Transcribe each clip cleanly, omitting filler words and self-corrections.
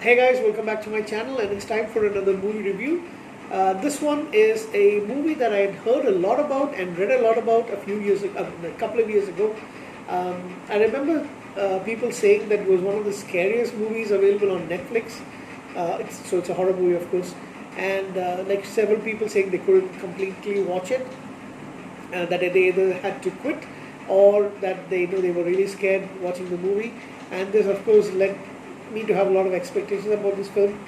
Hey guys, welcome back to my channel, and it's time for another movie review. This one is a movie that I had heard a lot about and read a lot about a couple of years ago. I remember people saying that it was one of the scariest movies available on Netflix. It's a horror movie, of course, and like several people saying they couldn't completely watch it, that they either had to quit or that they were really scared watching the movie. And this, of course, led me to have a lot of expectations about this film.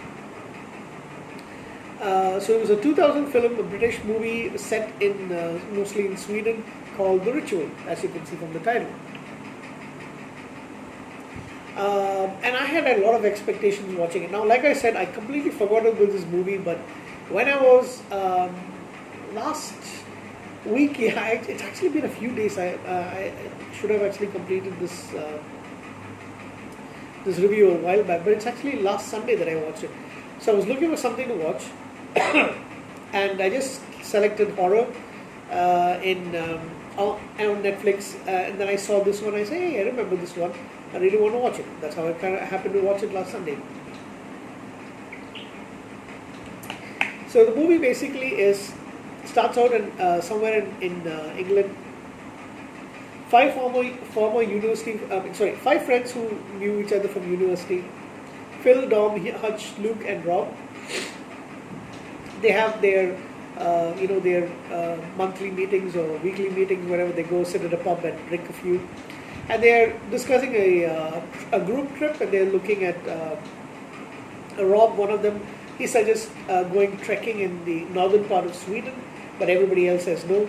So it was a 2000 film, a British movie set in mostly in Sweden, called The Ritual, as you can see from the title. And I had a lot of expectations watching it. Now, like I said, I completely forgot about this movie, but when I was last week, yeah, it's actually been a few days. I should have actually completed this review a while back, but it's actually last Sunday that I watched it. So I was looking for something to watch, and I just selected horror on Netflix, and then I saw this one. I say, hey, I remember this one. I really want to watch it. That's how I kind of happened to watch it last Sunday. So the movie basically starts out in somewhere in England. Five five friends who knew each other from university. Phil, Dom, Hutch, Luke, and Rob. They have their monthly meetings or weekly meetings, wherever they go, sit at a pub and drink a few. And they're discussing a group trip, and they're looking at Rob, one of them. He suggests going trekking in the northern part of Sweden, but everybody else says no.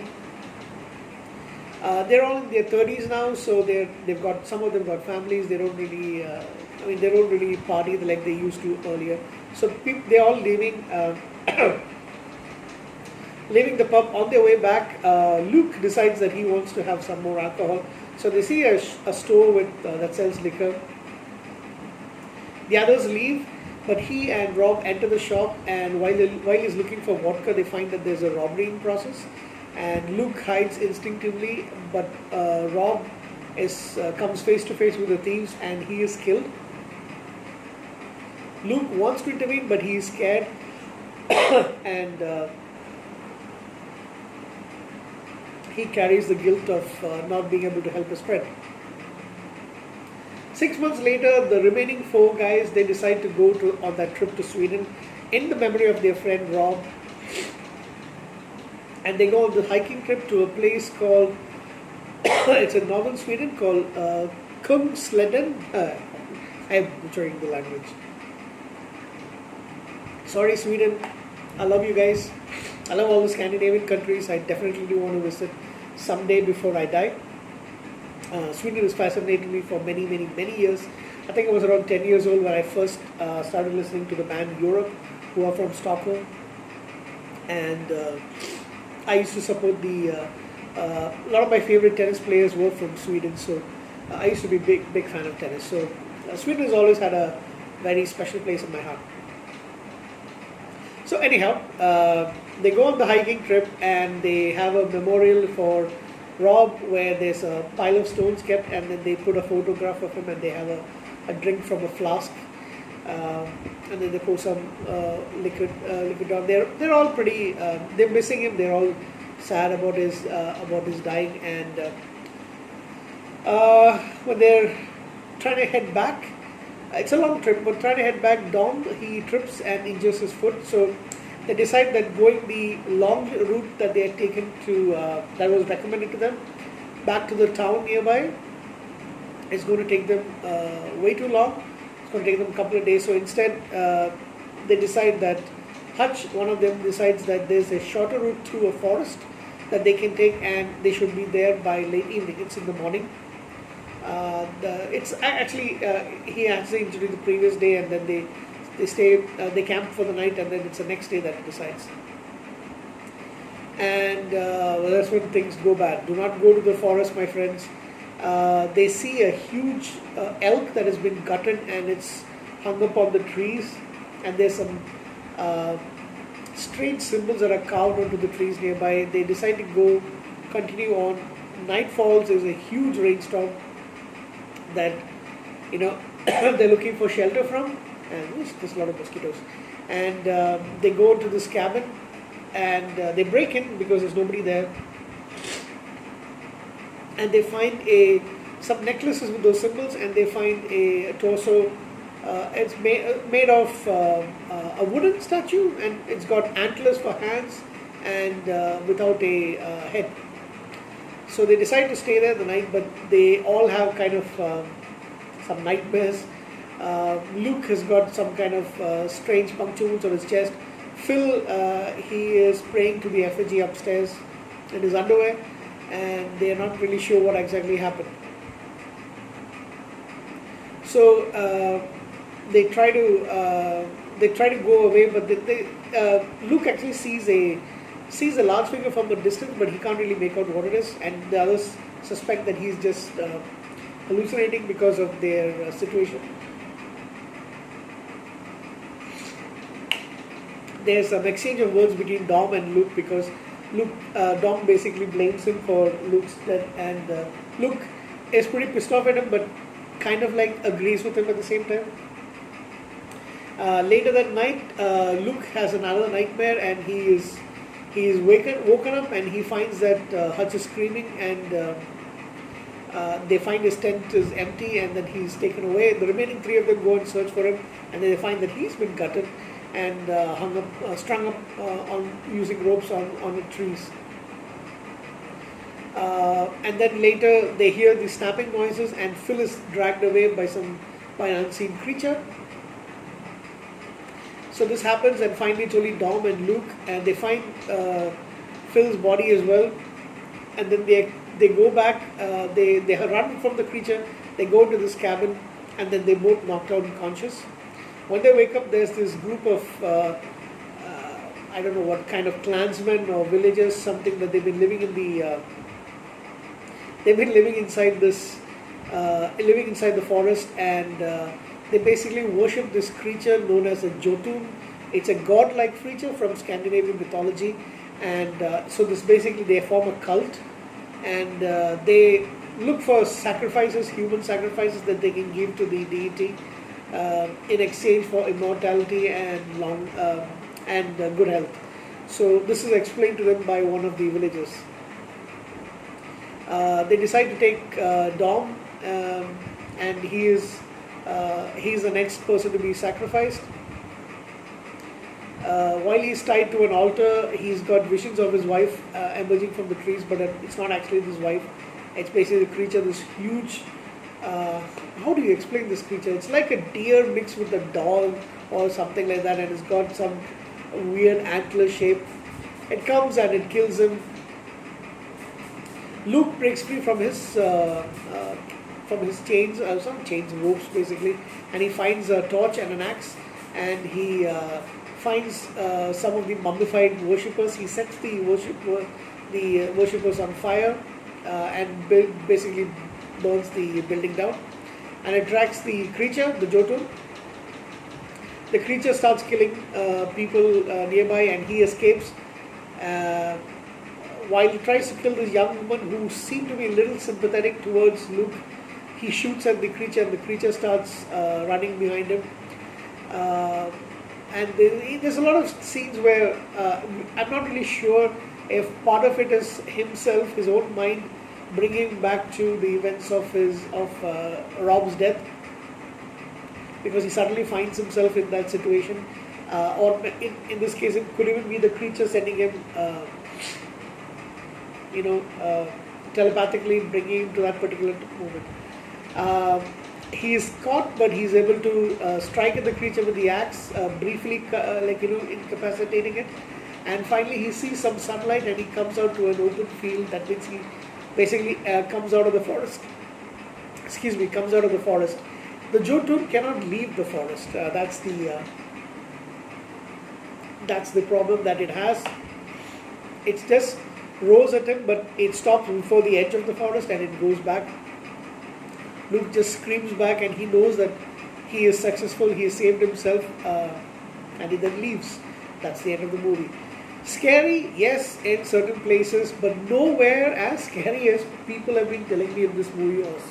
They're all in their 30s now, so they've got, some of them got families. They don't really, they don't really party like they used to earlier. So they're all leaving, leaving the pub. On their way back, Luke decides that he wants to have some more alcohol. So they see a store that sells liquor. The others leave, but he and Rob enter the shop, and while he's looking for vodka, they find that there's a robbery in process. And Luke hides instinctively, but Rob comes face to face with the thieves, and he is killed. Luke wants to intervene, but he is scared, and he carries the guilt of not being able to help his friend. 6 months later, the remaining four guys, they decide to go on that trip to Sweden in the memory of their friend Rob. And they go on the hiking trip to a place called, it's in northern Sweden, called Kungsleden. I'm butchering the language. Sorry, Sweden. I love you guys. I love all the Scandinavian countries. I definitely do want to visit someday before I die. Sweden has fascinated me for many, many, many years. I think I was around 10 years old when I first started listening to the band Europe, who are from Stockholm. And I used to support a lot of my favorite tennis players were from Sweden, so I used to be big fan of tennis. So Sweden has always had a very special place in my heart. So anyhow, they go on the hiking trip, and they have a memorial for Rob where there's a pile of stones kept, and then they put a photograph of him, and they have a drink from a flask. And then they pour some liquid down. They're all pretty. They're missing him. They're all sad about his dying. And when they're trying to head back, it's a long trip. But trying to head back, Dom, he trips and injures his foot. So they decide that going the long route that they had taken that was recommended to them, back to the town nearby, is going to take them way too long. Going to take them a couple of days. So instead, they decide that Hutch, one of them, decides that there's a shorter route through a forest that they can take, and they should be there by late evening. It's in the morning. It's actually he has the injury the previous day, and then they camp for the night, and then it's the next day that he decides. And that's when things go bad. Do not go to the forest, my friends. They see a huge elk that has been gutted, and it's hung up on the trees, and there's some strange symbols that are carved onto the trees nearby. They decide to continue on. Night falls, there's a huge rainstorm that they're looking for shelter from, and there's a lot of mosquitoes. And they go to this cabin, and they break in because there's nobody there, and they find some necklaces with those symbols, and they find a torso. It's made of a wooden statue, and it's got antlers for hands and without a head. So they decide to stay there the night, but they all have kind of some nightmares. Luke has got some kind of strange punctures on his chest. Phil, he is praying to the effigy upstairs in his underwear, and they are not really sure what exactly happened. So they try to go away, but Luke actually sees a large figure from a distance, but he can't really make out what it is, and the others suspect that he's just hallucinating because of their situation. There's some exchange of words between Dom and Luke, because Dom basically blames him for Luke's death, and Luke is pretty pissed off at him, but kind of like agrees with him at the same time. Later that night, Luke has another nightmare, and he is woken up, and he finds that Hutch is screaming, and they find his tent is empty, and then he's taken away. The remaining three of them go and search for him, and then they find that he's been gutted and strung up on using ropes on the trees. And then later they hear the snapping noises, and Phil is dragged away by an unseen creature. So this happens, and finally it's only Dom and Luke, and they find Phil's body as well. And then they go back. They run from the creature. They go to this cabin, and then they both knocked out unconscious. When they wake up, there's this group of I don't know what kind of clansmen or villagers, something that they've been living in the. They've been living inside the forest, and they basically worship this creature known as a Jotun. It's a god-like creature from Scandinavian mythology, and so this basically they form a cult, and they look for sacrifices, human sacrifices that they can give to the deity in exchange for immortality and good health. So this is explained to them by one of the villagers. They decide to take Dom, and he's the next person to be sacrificed. While he's tied to an altar, he's got visions of his wife emerging from the trees, but it's not actually his wife. It's basically the creature, this huge. How do you explain this creature? It's like a deer mixed with a dog or something like that, and it's got some weird antler shape. It comes and it kills him. Luke breaks free from his chains, some chains, ropes basically, and he finds a torch and an axe, and he finds some of the mummified worshippers. He sets the worshippers on fire and basically burns the building down, and attracts the creature, the Jotun. The creature starts killing people nearby, and he escapes. While he tries to kill this young woman who seemed to be a little sympathetic towards Luke, he shoots at the creature, and the creature starts running behind him. And there's a lot of scenes where I'm not really sure if part of it is himself, his own mind, bringing him back to the events of Rob's death, because he suddenly finds himself in that situation, or in this case it could even be the creature sending him telepathically bringing him to that particular moment. He is caught, but he's able to strike at the creature with the axe, briefly incapacitating it, and finally he sees some sunlight, and he comes out to an open field. That means he basically comes out of the forest. Comes out of the forest. The Jotun cannot leave the forest. That's the problem that it has. It just roars at him, but it stops before the edge of the forest, and it goes back. Luke just screams back, and he knows that he is successful, he has saved himself, and he then leaves. That's the end of the movie. Scary, yes, in certain places, but nowhere as scary as people have been telling me of this movie was.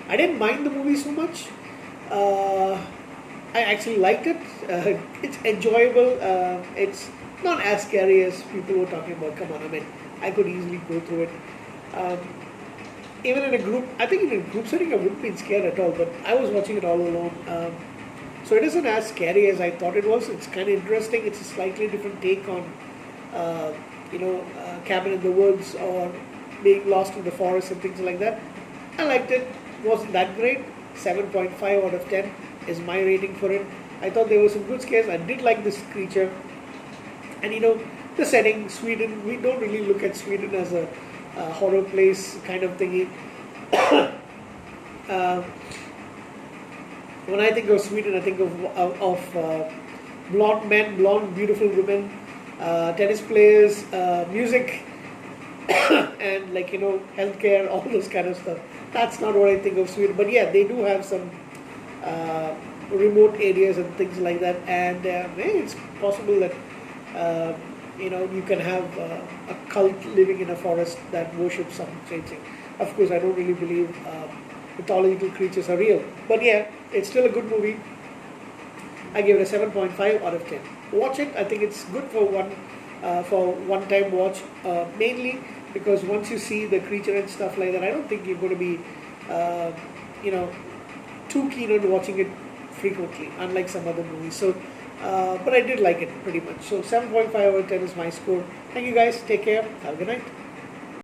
I didn't mind the movie so much. I actually liked it. It's enjoyable. It's not as scary as people were talking about. Come on, I mean, I could easily go through it. Um, Even in a group, I think in a group setting, I wouldn't be scared at all. But I was watching it all alone, so it isn't as scary as I thought it was. It's kind of interesting. It's a slightly different take on, cabin in the woods or being lost in the forest and things like that. I liked it. Wasn't that great. 7.5 out of 10 is my rating for it. I thought there were some good scares. I did like this creature. And the setting, Sweden, we don't really look at Sweden as a horror place kind of thingy. uh, when I think of Sweden, I think of blonde men, blonde, beautiful women, tennis players, music, and healthcare, all those kind of stuff. That's not what I think of Sweden. But yeah, they do have some remote areas and things like that. And it's possible that uh, you can have a cult living in a forest that worships some strange thing. Of course, I don't really believe mythological creatures are real. But yeah, it's still a good movie. I give it a 7.5 out of 10. Watch it. I think it's good for one-time watch. Mainly because once you see the creature and stuff like that, I don't think you're going to be, uh, you know, too keen on watching it frequently, unlike some other movies. So, but I did like it pretty much. So 7.5 out of 10 is my score. Thank you guys. Take care. Have a good night.